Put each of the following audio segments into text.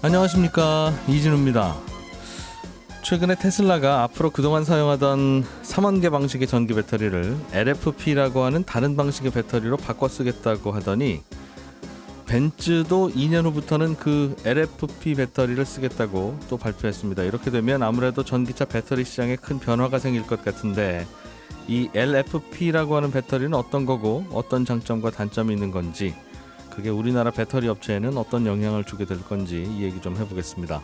안녕하십니까, 이진우입니다. 최근에 테슬라가 앞으로 그동안 사용하던 3원계 방식의 전기 배터리를 LFP라고 하는 다른 방식의 배터리로 바꿔 쓰겠다고 하더니 벤츠도 2년 후부터는 그 LFP 배터리를 쓰겠다고 또 발표했습니다. 이렇게 되면 아무래도 전기차 배터리 시장에 큰 변화가 생길 것 같은데, 이 LFP라고 하는 배터리는 어떤 거고 어떤 장점과 단점이 있는 건지, 그게 우리나라 배터리 업체에는 어떤 영향을 주게 될 건지 이 얘기 좀 해보겠습니다.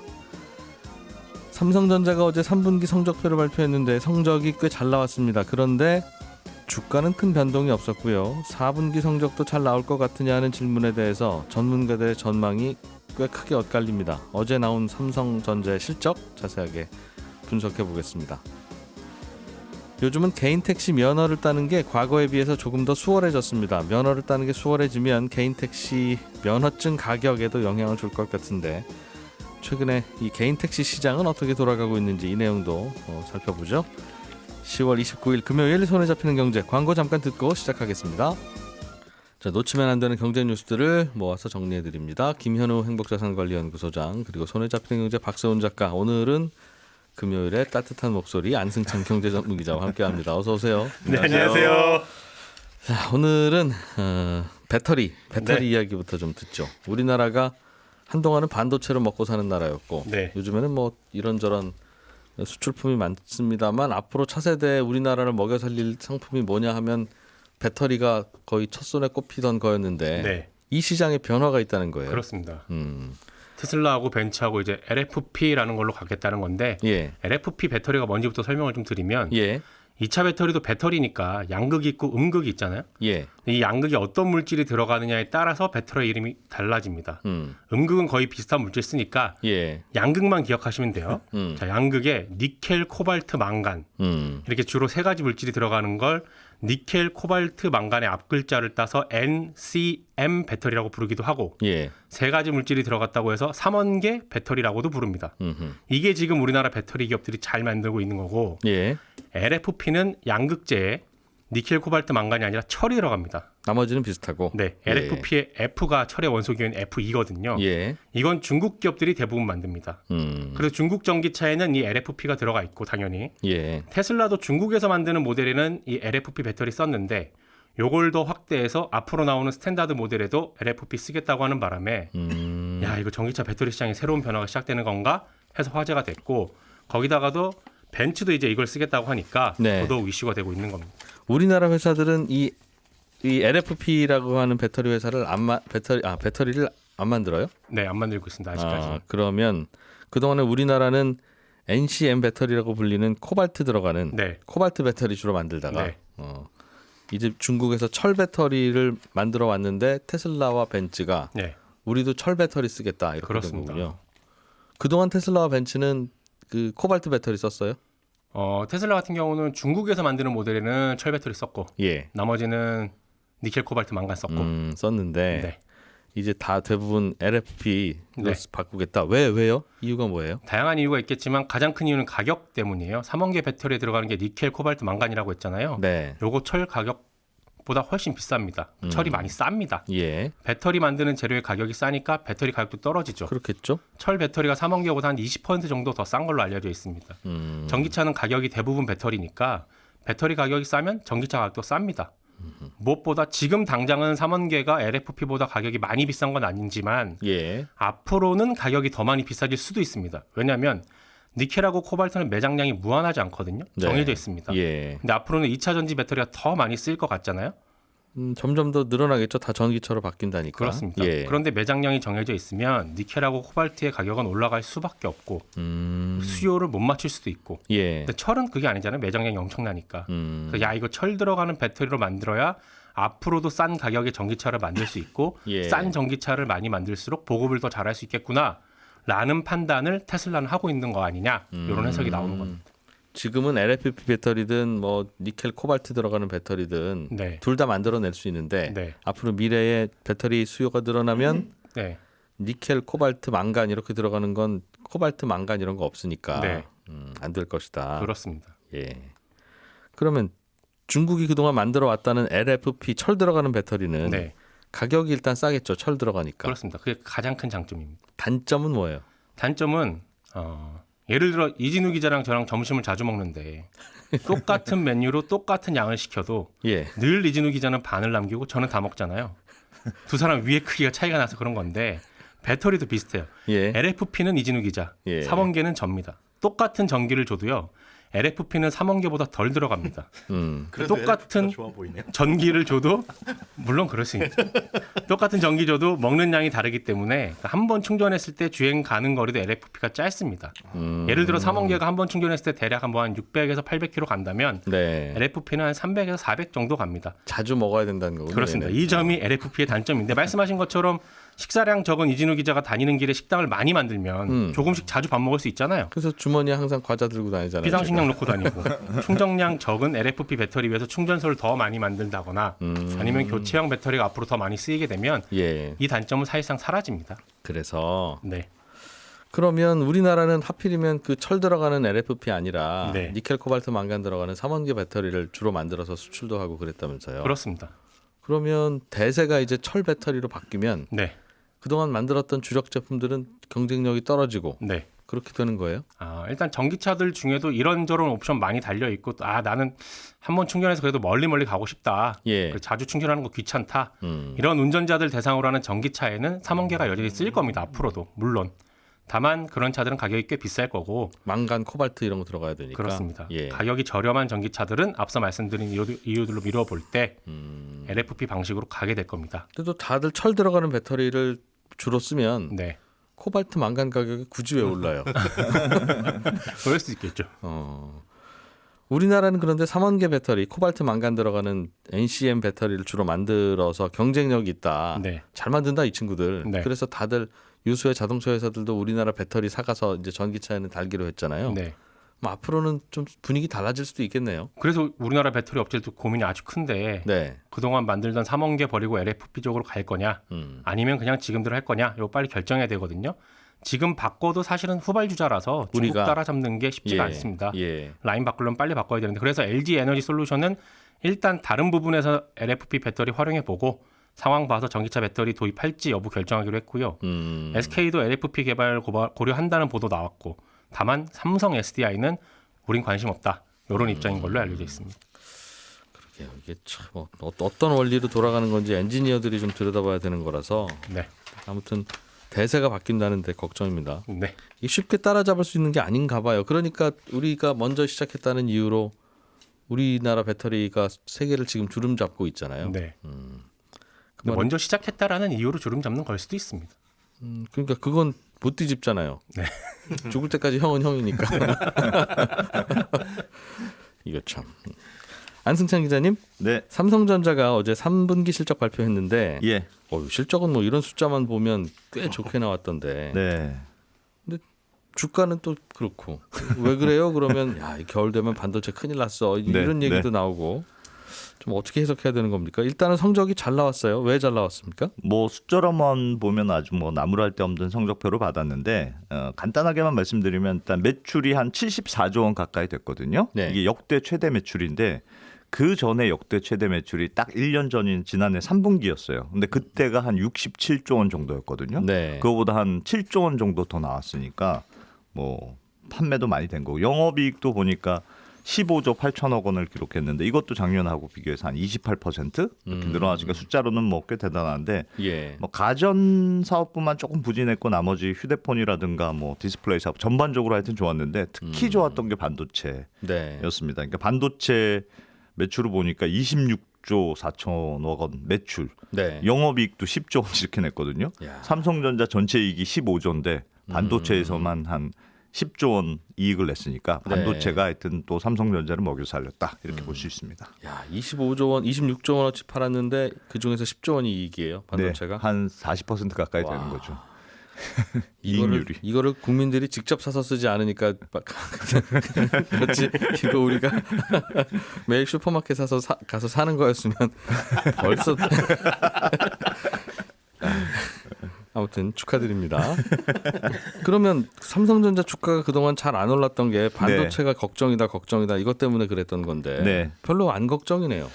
삼성전자가 어제 3분기 성적표를 발표했는데 성적이 꽤 잘 나왔습니다. 그런데 주가는 큰 변동이 없었고요. 4분기 성적도 잘 나올 것 같으냐 하는 질문에 대해서 전문가들의 전망이 꽤 크게 엇갈립니다. 어제 나온 삼성전자의 실적 자세하게 분석해 보겠습니다. 요즘은 개인 택시 면허를 따는 게 과거에 비해서 조금 더 수월해졌습니다. 면허를 따는 게 수월해지면 개인 택시 면허증 가격에도 영향을 줄 것 같은데, 최근에 이 개인 택시 시장은 어떻게 돌아가고 있는지 이 내용도 살펴보죠. 10월 29일 금요일 손에 잡히는 경제, 광고 잠깐 듣고 시작하겠습니다. 자, 놓치면 안 되는 경제 뉴스들을 모아서 정리해드립니다. 김현우 행복자산관리연구소장, 그리고 손에 잡히는 경제 박세훈 작가, 오늘은 금요일에 따뜻한 목소리 안승찬 경제전문기자와 함께합니다. 어서 오세요. 네, 안녕하세요. 자, 오늘은 배터리 네. 이야기부터 좀 듣죠. 우리나라가 한동안은 반도체로 먹고 사는 나라였고, 네. 요즘에는 뭐 이런저런 수출품이 많습니다만, 앞으로 차세대 우리나라를 먹여 살릴 상품이 뭐냐 하면 배터리가 거의 첫손에 꼽히던 거였는데, 네. 이 시장에 변화가 있다는 거예요. 그렇습니다. 테슬라하고 벤츠하고 이제 LFP라는 걸로 가겠다는 건데, 예. LFP 배터리가 뭔지부터 설명을 좀 드리면, 예. 2차 배터리도 배터리니까 양극이 있고 음극이 있잖아요. 예. 이 양극이 어떤 물질이 들어가느냐에 따라서 배터리 이름이 달라집니다. 음. 음극은 거의 비슷한 물질 쓰니까 예. 양극만 기억하시면 돼요. 자, 양극에 니켈, 코발트, 망간 이렇게 주로 세 가지 물질이 들어가는 걸 니켈, 코발트, 망간의 앞글자를 따서 NCM 배터리라고 부르기도 하고, 예. 세 가지 물질이 들어갔다고 해서 3원계 배터리라고도 부릅니다. 이게 지금 우리나라 배터리 기업들이 잘 만들고 있는 거고, 예. LFP는 양극재에 니켈, 코발트, 망간이 아니라 철이 들어갑니다. 나머지는 비슷하고. 네, LFP의 F가 철의 원소기호인 Fe2거든요. 예. 이건 중국 기업들이 대부분 만듭니다. 그래서 중국 전기차에는 이 LFP가 들어가 있고, 당연히 예. 테슬라도 중국에서 만드는 모델에는 이 LFP 배터리 썼는데, 요걸 더 확대해서 앞으로 나오는 스탠다드 모델에도 LFP 쓰겠다고 하는 바람에 야, 이거 전기차 배터리 시장에 새로운 변화가 시작되는 건가 해서 화제가 됐고, 거기다가도 벤츠도 이제 이걸 쓰겠다고 하니까 네. 더더욱 이슈가 되고 있는 겁니다. 우리나라 회사들은 이 LFP라고 하는 배터리 회사를 배터리를 안 만들어요? 네, 안 만들고 있습니다, 아직까지. 그러면 그동안에 우리나라는 NCM 배터리라고 불리는 코발트 들어가는 네. 코발트 배터리 주로 만들다가 네. 이제 중국에서 철 배터리를 만들어 왔는데, 테슬라와 벤츠가 네, 우리도 철 배터리 쓰겠다 이렇게 된 그렇습니다. 거군요. 그동안 테슬라와 벤츠는 그 코발트 배터리 썼어요? 테슬라 같은 경우는 중국에서 만드는 모델에는 철 배터리 썼고, 예. 나머지는 니켈, 코발트, 망간 썼고. 썼는데 네. 이제 다 대부분 LFP로 네. 바꾸겠다. 왜요? 이유가 뭐예요? 다양한 이유가 있겠지만 가장 큰 이유는 가격 때문이에요. 3원계 배터리에 들어가는 게 니켈, 코발트, 망간이라고 했잖아요. 네. 요거 철 가격보다 훨씬 비쌉니다. 철이 많이 쌉니다. 예. 배터리 만드는 재료의 가격이 싸니까 배터리 가격도 떨어지죠. 그렇겠죠? 철 배터리가 3원계보다 한 20% 정도 더 싼 걸로 알려져 있습니다. 전기차는 가격이 대부분 배터리니까 배터리 가격이 싸면 전기차 가격도 쌉니다. 무엇보다 지금 당장은 3원계가 LFP보다 가격이 많이 비싼 건 아니지만, 예. 앞으로는 가격이 더 많이 비싸질 수도 있습니다. 왜냐하면 니켈하고 코발트는 매장량이 무한하지 않거든요. 정해져 네. 있습니다. 예. 근데 앞으로는 2차 전지 배터리가 더 많이 쓰일 것 같잖아요. 점점 더 늘어나겠죠. 다 전기차로 바뀐다니까. 그렇습니다. 예. 그런데 매장량이 정해져 있으면 니켈하고 코발트의 가격은 올라갈 수밖에 없고, 수요를 못 맞출 수도 있고. 예. 근데 철은 그게 아니잖아요. 매장량이 엄청나니까. 그래서 야, 이거 철 들어가는 배터리로 만들어야 앞으로도 싼 가격의 전기차를 만들 수 있고, 예. 싼 전기차를 많이 만들수록 보급을 더 잘할 수 있겠구나 라는 판단을 테슬라는 하고 있는 거 아니냐, 이런 해석이 나오는 겁니다. 지금은 LFP 배터리든 뭐 니켈, 코발트 들어가는 배터리든 네. 둘 다 만들어낼 수 있는데, 네. 앞으로 미래에 배터리 수요가 늘어나면 네. 니켈, 코발트, 망간 이렇게 들어가는 건 코발트, 망간 이런 거 없으니까 네. 안 될 것이다. 그렇습니다. 예. 그러면 중국이 그동안 만들어 왔다는 LFP 철 들어가는 배터리는 네. 가격이 일단 싸겠죠. 철 들어가니까. 그렇습니다. 그게 가장 큰 장점입니다. 단점은 뭐예요? 단점은 예를 들어 이진우 기자랑 저랑 점심을 자주 먹는데 똑같은 메뉴로 똑같은 양을 시켜도 예. 늘 이진우 기자는 반을 남기고 저는 다 먹잖아요. 두 사람 위의 크기가 차이가 나서 그런 건데 배터리도 비슷해요. 예. LFP는 이진우 기자, 예. 삼원계는 접니다. 똑같은 전기를 줘도요. LFP는 삼원계보다 덜 들어갑니다. 그래도 똑같은 LFP 가 좋아 보이네요. 전기를 줘도 물론 그럴 수 있죠. 똑같은 전기 줘도 먹는 양이 다르기 때문에 한 번 충전했을 때 주행 가는 거리도 LFP가 짧습니다. 예를 들어 삼원계가 한 번 충전했을 때 대략 한 600에서 800km 간다면 네. LFP는 한 300에서 400 정도 갑니다. 자주 먹어야 된다는 거군요. 그렇습니다. 얘는. 이 점이 LFP의 단점인데 말씀하신 것처럼 식사량 적은 이진우 기자가 다니는 길에 식당을 많이 만들면 조금씩 자주 밥 먹을 수 있잖아요. 그래서 주머니에 항상 과자 들고 다니잖아요. 비상식량 놓고 다니고 충전량 적은 LFP 배터리 위해서 충전소를 더 많이 만든다거나 아니면 교체형 배터리가 앞으로 더 많이 쓰이게 되면 예. 이 단점은 사실상 사라집니다. 그래서 네. 그러면 우리나라는 하필이면 그 철 들어가는 LFP 아니라 네. 니켈, 코발트, 망간 들어가는 삼원계 배터리를 주로 만들어서 수출도 하고 그랬다면서요. 그렇습니다. 그러면 대세가 이제 철 배터리로 바뀌면 네. 그동안 만들었던 주력 제품들은 경쟁력이 떨어지고 네. 그렇게 되는 거예요? 일단 전기차들 중에도 이런저런 옵션 많이 달려 있고 나는 한번 충전해서 그래도 멀리 가고 싶다. 예. 자주 충전하는 거 귀찮다. 이런 운전자들 대상으로 하는 전기차에는 삼원계가 여전히 쓰일 겁니다. 앞으로도 물론. 다만 그런 차들은 가격이 꽤 비쌀 거고 망간, 코발트 이런 거 들어가야 되니까. 그렇습니다. 예. 가격이 저렴한 전기차들은 앞서 말씀드린 이유들로 미뤄볼 때 LFP 방식으로 가게 될 겁니다. 그래도 다들 철 들어가는 배터리를 주로 쓰면 네, 코발트, 망간 가격이 굳이 왜 올라요? 그럴 수 있겠죠. 우리나라는 그런데 삼원계 배터리, 코발트, 망간 들어가는 NCM 배터리를 주로 만들어서 경쟁력이 있다. 네, 잘 만든다 이 친구들. 네. 그래서 다들 유수의 자동차 회사들도 우리나라 배터리 사가서 이제 전기차에는 달기로 했잖아요. 네. 뭐 앞으로는 좀 분위기 달라질 수도 있겠네요. 그래서 우리나라 배터리 업체들도 고민이 아주 큰데 네. 그동안 만들던 삼원계 버리고 LFP 쪽으로 갈 거냐 아니면 그냥 지금대로 할 거냐 이거 빨리 결정해야 되거든요. 지금 바꿔도 사실은 후발주자라서 중국 우리가 따라잡는 게 쉽지가 않습니다. 예. 라인 바꾸려면 빨리 바꿔야 되는데 그래서 LG 에너지 솔루션은 일단 다른 부분에서 LFP 배터리 활용해 보고 상황 봐서 전기차 배터리 도입할지 여부 결정하기로 했고요. SK도 LFP 개발 고려한다는 보도 나왔고 다만 삼성 SDI는 우린 관심 없다. 이런 입장인 걸로 알려져 있습니다. 이게 참 어떤 원리로 돌아가는 건지 엔지니어들이 좀 들여다봐야 되는 거라서 네. 아무튼 대세가 바뀐다는데 걱정입니다. 네. 이게 쉽게 따라잡을 수 있는 게 아닌가 봐요. 그러니까 우리가 먼저 시작했다는 이유로 우리나라 배터리가 세계를 지금 주름 잡고 있잖아요. 네. 근데 먼저 시작했다라는 이유로 주름 잡는 걸 수도 있습니다. 그러니까 그건 못 뒤집잖아요. 네. 죽을 때까지 형은 형이니까. 이거 참. 안승찬 기자님, 네. 삼성전자가 어제 3분기 실적 발표했는데 예. 실적은 뭐 이런 숫자만 보면 꽤 좋게 나왔던데 네. 주가는 또 그렇고 왜 그래요? 그러면 야, 이 겨울 되면 반도체 큰일 났어 이런 얘기도 나오고 좀 어떻게 해석해야 되는 겁니까? 일단은 성적이 잘 나왔어요. 왜 잘 나왔습니까? 뭐 숫자로만 보면 아주 뭐 나무랄 데 없는 성적표를 받았는데 간단하게만 말씀드리면 일단 매출이 한 74조 원 가까이 됐거든요. 네. 이게 역대 최대 매출인데 그 전에 역대 최대 매출이 딱 1년 전인 지난해 3분기였어요. 근데 그때가 한 67조 원 정도였거든요. 네. 그거보다 한 7조 원 정도 더 나왔으니까 뭐 판매도 많이 된 거고 영업이익도 보니까 15조 8천억 원을 기록했는데 이것도 작년하고 비교해서 한 28% 이렇게 늘어나니까 숫자로는 뭐 꽤 대단한데 예. 뭐 가전 사업부만 조금 부진했고 나머지 휴대폰이라든가 뭐 디스플레이 사업 전반적으로 하여튼 좋았는데 특히 좋았던 게 반도체였습니다. 네. 그러니까 반도체 매출을 보니까 26조 4천억 원 매출, 네. 영업이익도 10조 원 이렇게 냈거든요. 야. 삼성전자 전체 이익이 15조인데 반도체에서만 한 10조 원 이익을 냈으니까 반도체가 하여튼 또 삼성전자를 먹여 살렸다 이렇게 볼 수 있습니다. 야, 25조 원, 26조 원어치 팔았는데 그 중에서 10조 원이 이익이에요. 반도체가. 네, 한 40% 가까이 와. 되는 거죠. 이거를, 이익률이. 이거를 국민들이 직접 사서 쓰지 않으니까 그렇지. 이거 우리가 매일 슈퍼마켓 가서 사는 거였으면 벌써 아무튼 축하드립니다. 그러면 삼성전자 주가가 그동안 잘 안 올랐던 게 반도체가 걱정이다 이것 때문에 그랬던 건데 네. 별로 안 걱정이네요.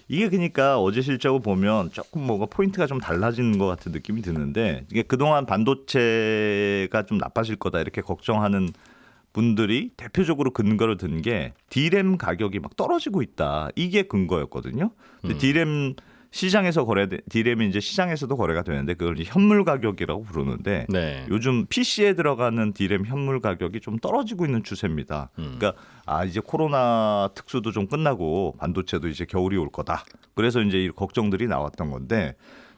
이게 그러니까 어제 실적을 보면 조금 뭐가 포인트가 좀 달라지는 것 같은 느낌이 드는데 이게 그동안 반도체가 좀 나빠질 거다 이렇게 걱정하는 분들이 대표적으로 근거를 든 게 D램 가격이 막 떨어지고 있다. 이게 근거였거든요. 근데 D램 시장에서 D램이 이제 시장에서도 거래가 되는데 그걸 이제 현물 가격이라고 부르는데 네. 요즘 PC에 들어가는 D램 현물 가격이 좀 떨어지고 있는 추세입니다. 그러니까 이제 코로나 특수도 좀 끝나고 반도체도 이제 겨울이 올 거다. 그래서 이제 이 걱정들이 나왔던 건데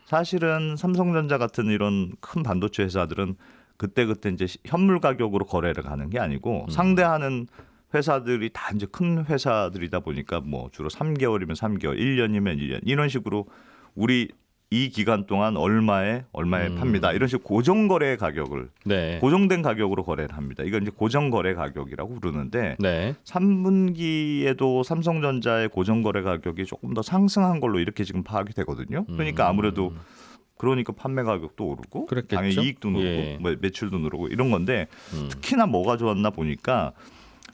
사실은 삼성전자 같은 이런 큰 반도체 회사들은 그때 이제 현물 가격으로 거래를 가는 게 아니고 상대하는 회사들이 다 이제 큰 회사들이다 보니까 뭐 주로 3개월이면 3개월, 1년이면 1년 이런 식으로 우리 이 기간 동안 얼마에 팝니다. 이런 식으로 고정거래 가격을 네. 고정된 가격으로 거래를 합니다. 이건 이제 고정거래 가격이라고 부르는데 네. 3분기에도 삼성전자의 고정거래 가격이 조금 더 상승한 걸로 이렇게 지금 파악이 되거든요. 그러니까 아무래도 그러니까 판매 가격도 오르고 그랬겠죠? 당연히 이익도 오르고 예. 뭐 매출도 오르고 이런 건데 특히나 뭐가 좋았나 보니까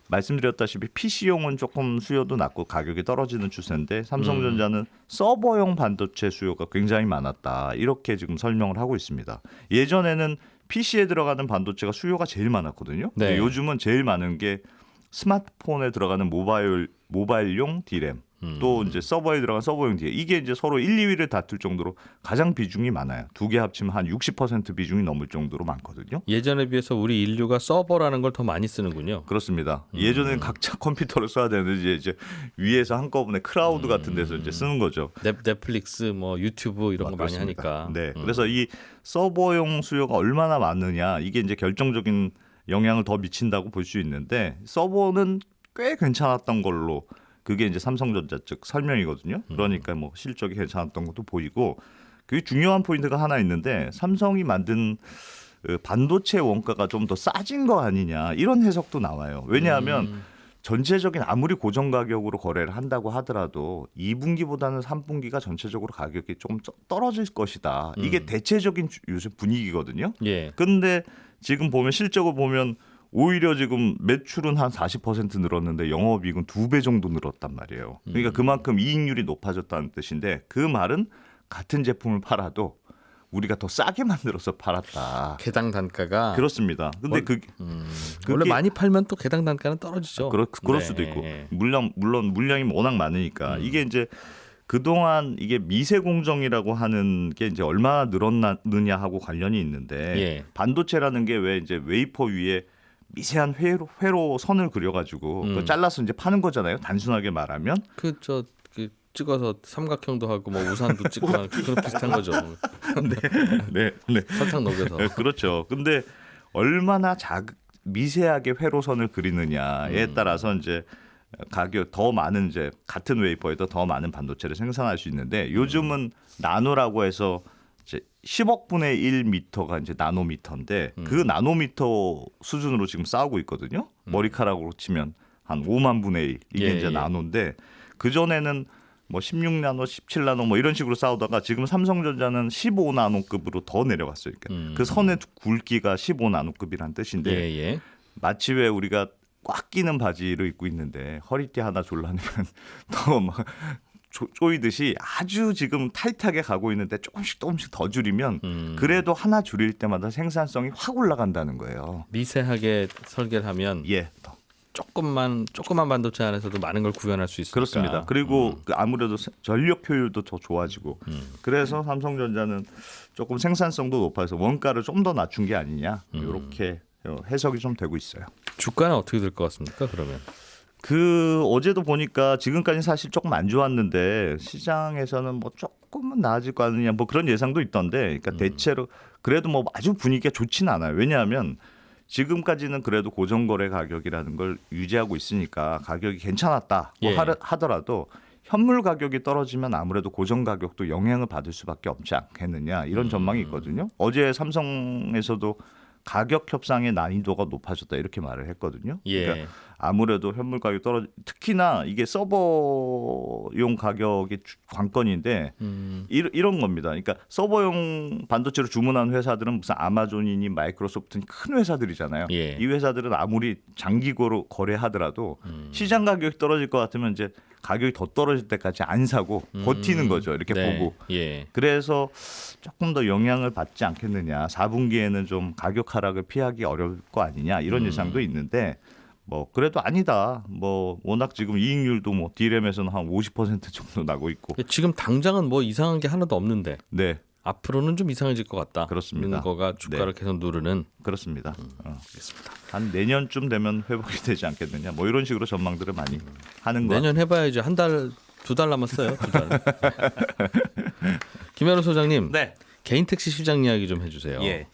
말씀드렸다시피 PC용은 조금 수요도 낮고 가격이 떨어지는 추세인데 삼성전자는 서버용 반도체 수요가 굉장히 많았다. 이렇게 지금 설명을 하고 있습니다. 예전에는 PC에 들어가는 반도체가 수요가 제일 많았거든요. 네. 근데 요즘은 제일 많은 게 스마트폰에 들어가는 모바일용 D램 또 이제 서버에 들어간 서버용 D램 이게 이제 서로 1, 2위를 다툴 정도로 가장 비중이 많아요. 두 개 합치면 한 60% 비중이 넘을 정도로 많거든요. 예전에 비해서 우리 인류가 서버라는 걸 더 많이 쓰는군요. 그렇습니다. 예전에는 각자 컴퓨터를 써야 되는데 이제 위에서 한꺼번에 클라우드 같은 데서 이제 쓰는 거죠. 넷플릭스, 뭐 유튜브 이런 거 많이 그렇습니다. 하니까. 네. 그래서 이 서버용 수요가 얼마나 많느냐 이게 이제 결정적인 영향을 더 미친다고 볼 수 있는데 서버는 꽤 괜찮았던 걸로 그게 이제 삼성전자 측 설명이거든요. 그러니까 뭐 실적이 괜찮았던 것도 보이고 그 중요한 포인트가 하나 있는데 삼성이 만든 반도체 원가가 좀 더 싸진 거 아니냐 이런 해석도 나와요. 왜냐하면 전체적인 아무리 고정 가격으로 거래를 한다고 하더라도 2분기보다는 3분기가 전체적으로 가격이 조금 떨어질 것이다. 이게 대체적인 요새 분위기거든요. 예. 근데 지금 보면 실적을 보면 오히려 지금 매출은 한 40% 늘었는데 영업이익은 2배 정도 늘었단 말이에요. 그러니까 그만큼 이익률이 높아졌다는 뜻인데 그 말은 같은 제품을 팔아도 우리가 더 싸게 만들어서 팔았다. 개당 단가가 그렇습니다. 근데 원래 많이 팔면 또 개당 단가는 떨어지죠. 그럴 네. 수도 있고 물론 물량이 워낙 많으니까 이게 이제 그동안 이게 미세 공정이라고 하는 게 이제 얼마나 늘었느냐 하고 관련이 있는데 예. 반도체라는 게 왜 이제 웨이퍼 위에 미세한 회로 선을 그려가지고 그거 잘라서 이제 파는 거잖아요. 단순하게 말하면 그 찍어서 삼각형도 하고 뭐 우산도 찍고 하는 그런 비슷한 거죠. 네. 설탕 녹여서. 네, 그렇죠. 근데 얼마나 미세하게 회로선을 그리느냐에 따라서 이제 가격 더 많은 이제 같은 웨이퍼에도 더 많은 반도체를 생산할 수 있는데 요즘은 나노라고 해서 이제 10억 분의 1미터가 이제 나노미터인데 그 나노미터 수준으로 지금 싸우고 있거든요. 머리카락으로 치면 한 5만 분의 1 이게 예, 이제 예. 나노인데 그 전에는 뭐 16나노, 17나노 뭐 이런 식으로 싸우다가 지금 삼성전자는 15나노급으로 더 내려갔어요. 그러니까 그 선의 굵기가 15나노급이란 뜻인데 예. 마치 왜 우리가 꽉 끼는 바지를 입고 있는데 허리띠 하나 졸라내면 더 막 쪼이듯이 아주 지금 타이트하게 가고 있는데 조금씩 더 줄이면 그래도 하나 줄일 때마다 생산성이 확 올라간다는 거예요. 미세하게 설계를 하면 예. 조그만 반도체 안에서도 많은 걸 구현할 수 있으니까. 그렇습니다. 그리고 아무래도 전력 효율도 더 좋아지고 그래서 삼성전자는 조금 생산성도 높아서 원가를 좀 더 낮춘 게 아니냐 이렇게 해석이 좀 되고 있어요. 주가는 어떻게 될 것 같습니까? 그러면 어제도 보니까 지금까지 사실 조금 안 좋았는데 시장에서는 뭐 조금은 나아질 거 아니냐 뭐 그런 예상도 있던데 그러니까 대체로 그래도 뭐 아주 분위기가 좋지는 않아요. 왜냐하면 지금까지는 그래도 고정거래 가격이라는 걸 유지하고 있으니까 가격이 괜찮았다 예. 하더라도 현물 가격이 떨어지면 아무래도 고정 가격도 영향을 받을 수밖에 없지 않겠느냐 이런 전망이 있거든요. 어제 삼성에서도 가격 협상의 난이도가 높아졌다 이렇게 말을 했거든요. 예. 그러니까 아무래도 현물 가격이 특히나 이게 서버용 가격이 관건인데 이런 겁니다. 그러니까 서버용 반도체로 주문한 회사들은 무슨 아마존이니 마이크로소프트니 큰 회사들이잖아요. 예. 이 회사들은 아무리 장기고로 거래하더라도 시장 가격이 떨어질 것 같으면 이제 가격이 더 떨어질 때까지 안 사고 버티는 거죠. 이렇게 네. 보고. 예. 그래서 조금 더 영향을 받지 않겠느냐. 4분기에는 좀 가격 하락을 피하기 어려울 거 아니냐 이런 예상도 있는데 뭐 그래도 아니다. 뭐 워낙 지금 이익률도 뭐 D램에서는 한 50% 정도 나고 있고. 지금 당장은 뭐 이상한 게 하나도 없는데 네, 앞으로는 좀 이상해질 것 같다. 그렇습니다. 이런 거가 주가를 계속 누르는. 그렇습니다. 알겠습니다. 한 내년쯤 되면 회복이 되지 않겠느냐. 뭐 이런 식으로 전망들을 많이 하는 거. 내년 해봐야지. 한 달, 2달 남았어요. 2달. 김현우 소장님, 네. 개인 택시 시장 이야기 좀 해주세요. 예.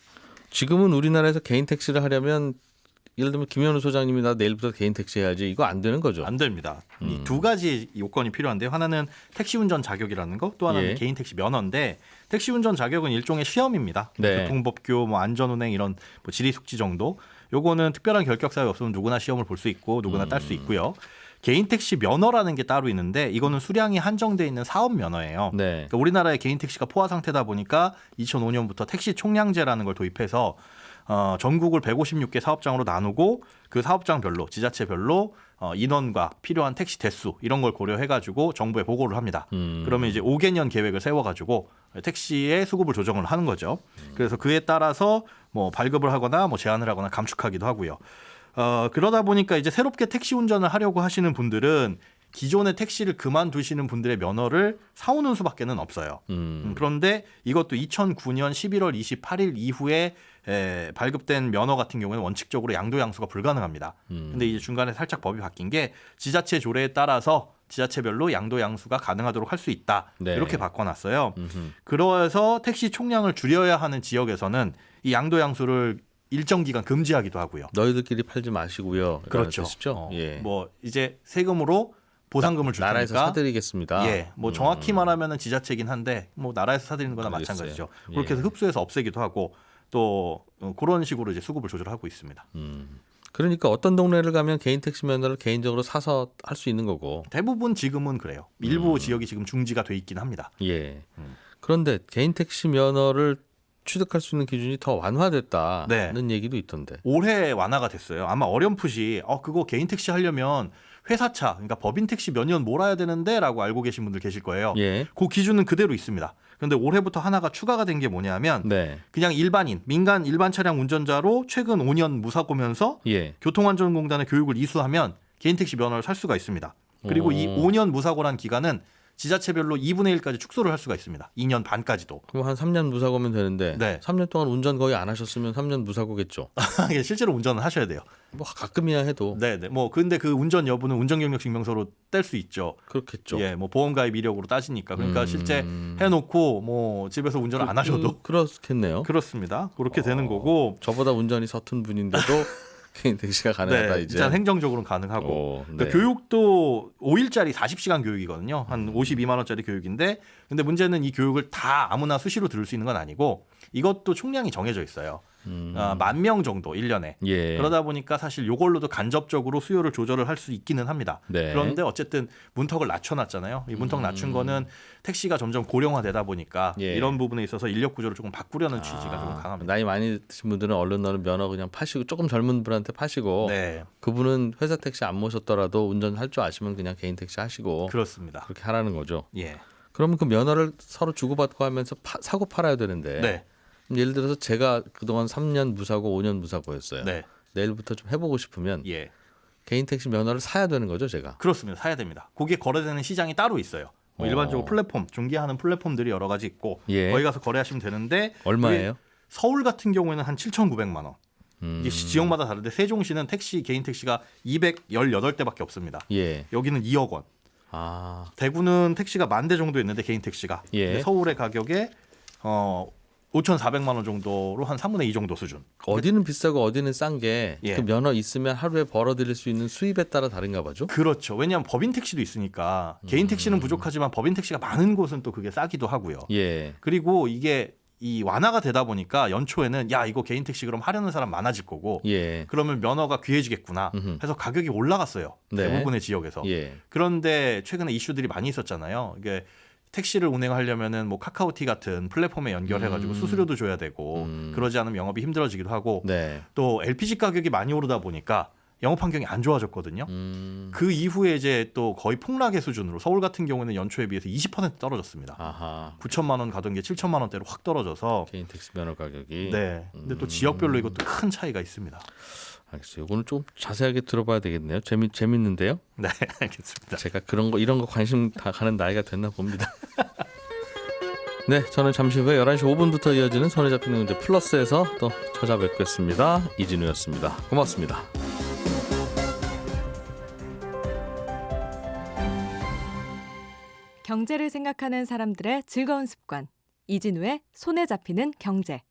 지금은 우리나라에서 개인 택시를 하려면 예를 들면 김현우 소장님이 나 내일부터 개인 택시 해야지 이거 안 되는 거죠. 안 됩니다. 이 두 가지 요건이 필요한데요. 하나는 택시 운전 자격이라는 거, 또 하나는 예. 개인 택시 면허인데 택시 운전 자격은 일종의 시험입니다. 네. 교통법규, 뭐 안전운행 이런 뭐 지리 숙지 정도. 요거는 특별한 결격 사유 없으면 누구나 시험을 볼 수 있고 누구나 딸 수 있고요. 개인 택시 면허라는 게 따로 있는데 이거는 수량이 한정돼 있는 사업 면허예요. 네. 그러니까 우리나라의 개인 택시가 포화 상태다 보니까 2005년부터 택시 총량제라는 걸 도입해서 전국을 156개 사업장으로 나누고 그 사업장별로 지자체별로 인원과 필요한 택시 대수 이런 걸 고려해가지고 정부에 보고를 합니다. 그러면 이제 5개년 계획을 세워가지고 택시의 수급을 조정을 하는 거죠. 그래서 그에 따라서 뭐 발급을 하거나 뭐 제한을 하거나 감축하기도 하고요. 그러다 보니까 이제 새롭게 택시 운전을 하려고 하시는 분들은 기존의 택시를 그만두시는 분들의 면허를 사오는 수밖에는 없어요. 그런데 이것도 2009년 11월 28일 이후에 발급된 면허 같은 경우에는 원칙적으로 양도양수가 불가능합니다. 근데 이제 중간에 살짝 법이 바뀐 게 지자체 조례에 따라서 지자체별로 양도양수가 가능하도록 할 수 있다. 네. 이렇게 바꿔놨어요. 그래서 택시 총량을 줄여야 하는 지역에서는 이 양도양수를 일정 기간 금지하기도 하고요. 너희들끼리 팔지 마시고요. 그렇죠. 예. 뭐 이제 세금으로 보상금을 줄 나라에서 테니까 사드리겠습니다. 예, 뭐 정확히 말하면은 지자체긴 한데 뭐 나라에서 사드리는 거나 알겠어요. 마찬가지죠. 예. 그렇게 해서 흡수해서 없애기도 하고 또 그런 식으로 이제 수급을 조절하고 있습니다. 그러니까 어떤 동네를 가면 개인 택시 면허를 개인적으로 사서 할 수 있는 거고. 대부분 지금은 그래요. 일부 지역이 지금 중지가 돼 있긴 합니다. 예. 그런데 개인 택시 면허를 취득할 수 있는 기준이 더 완화됐다는 얘기도 있던데. 올해 완화가 됐어요. 아마 어렴풋이 그거 개인 택시 하려면 회사차, 그러니까 법인 택시 몇 년 몰아야 되는데라고 알고 계신 분들 계실 거예요. 예. 그 기준은 그대로 있습니다. 그런데 올해부터 하나가 추가가 된 게 뭐냐면 네. 그냥 일반인, 민간 일반 차량 운전자로 최근 5년 무사고면서 예. 교통안전공단의 교육을 이수하면 개인 택시 면허를 살 수가 있습니다. 그리고 이 5년 무사고란 기간은 지자체별로 2분의 1까지 축소를 할 수가 있습니다. 2년 반까지도. 그럼 한 3년 무사고면 되는데 네. 3년 동안 운전 거의 안 하셨으면 3년 무사고겠죠. 실제로 운전을 하셔야 돼요. 뭐 가끔이야 해도 네. 뭐 근데 그 운전 여부는 운전경력 증명서로 뗄 수 있죠. 그렇겠죠. 예, 뭐 보험가입 이력으로 따지니까. 그러니까 실제 해놓고 뭐 집에서 운전을 안 하셔도 그렇겠네요. 그렇습니다. 그렇게 되는 거고. 저보다 운전이 서툰 분인데도 개인 택시가 가능하다 네, 이제. 일단 행정적으로는 가능하고. 오, 네. 그러니까 교육도 5일짜리 40시간 교육이거든요. 한 52만 원짜리 교육인데, 근데 문제는 이 교육을 다 아무나 수시로 들을 수 있는 건 아니고 이것도 총량이 정해져 있어요. 10,000명 정도 1년에. 예. 그러다 보니까 사실 이걸로도 간접적으로 수요를 조절을 할 수 있기는 합니다. 네. 그런데 어쨌든 문턱을 낮춰놨잖아요. 이 문턱 낮춘 거는 택시가 점점 고령화되다 보니까 예. 이런 부분에 있어서 인력 구조를 조금 바꾸려는 취지가 조금 강합니다. 나이 많이 드신 분들은 얼른 너는 면허 그냥 파시고 조금 젊은 분한테 파시고 네, 그분은 회사 택시 안 모셨더라도 운전할 줄 아시면 그냥 개인 택시 하시고 그렇습니다. 그렇게 하라는 거죠. 예, 그러면 그 면허를 서로 주고받고 하면서 사고 팔아야 되는데 네, 예를 들어서 제가 그동안 3년 무사고 5년 무사고였어요. 네, 내일부터 좀 해보고 싶으면 예. 개인 택시 면허를 사야 되는 거죠, 제가. 그렇습니다. 사야 됩니다. 거기에 거래되는 시장이 따로 있어요. 뭐 일반적으로 플랫폼, 중개하는 플랫폼들이 여러 가지 있고 예. 거기 가서 거래하시면 되는데 얼마예요? 서울 같은 경우에는 한 7,900만 원. 이게 지역마다 다른데 세종시는 택시 개인 택시가 218대밖에 없습니다. 예. 여기는 2억 원. 아, 대구는 택시가 10,000대 정도 있는데 개인 택시가. 예. 근데 서울의 가격에 5,400만 원 정도로 한 3분의 2 정도 수준. 어디는 비싸고 어디는 싼 게 그 예. 면허 있으면 하루에 벌어들일 수 있는 수입에 따라 다른가 보죠. 그렇죠. 왜냐하면 법인 택시도 있으니까 개인 택시는 부족하지만 법인 택시가 많은 곳은 또 그게 싸기도 하고요. 예. 그리고 이게 이 완화가 되다 보니까 연초에는 야 이거 개인 택시 그럼 하려는 사람 많아질 거고 예. 그러면 면허가 귀해지겠구나 해서 가격이 올라갔어요. 네. 대부분의 지역에서. 예. 그런데 최근에 이슈들이 많이 있었잖아요. 이게 택시를 운행하려면은 뭐 카카오티 같은 플랫폼에 연결해가지고 수수료도 줘야 되고 그러지 않으면 영업이 힘들어지기도 하고 네. 또 LPG 가격이 많이 오르다 보니까 영업 환경이 안 좋아졌거든요. 그 이후에 이제 또 거의 폭락의 수준으로 서울 같은 경우는 연초에 비해서 20% 떨어졌습니다. 아하. 9천만 원 가던 게 7천만 원대로 확 떨어져서 개인 택시 면허 가격이. 네. 근데 또 지역별로 이것도 큰 차이가 있습니다. 알겠어요. 이거는 좀 자세하게 들어봐야 되겠네요. 재밌는데요. 네, 알겠습니다. 제가 이런 거 관심 다 가는 나이가 됐나 봅니다. 네, 저는 잠시 후에 11시 5분부터 이어지는 손에 잡히는 문제 플러스에서 또 찾아뵙겠습니다. 이진우였습니다. 고맙습니다. 경제를 생각하는 사람들의 즐거운 습관. 이진우의 손에 잡히는 경제.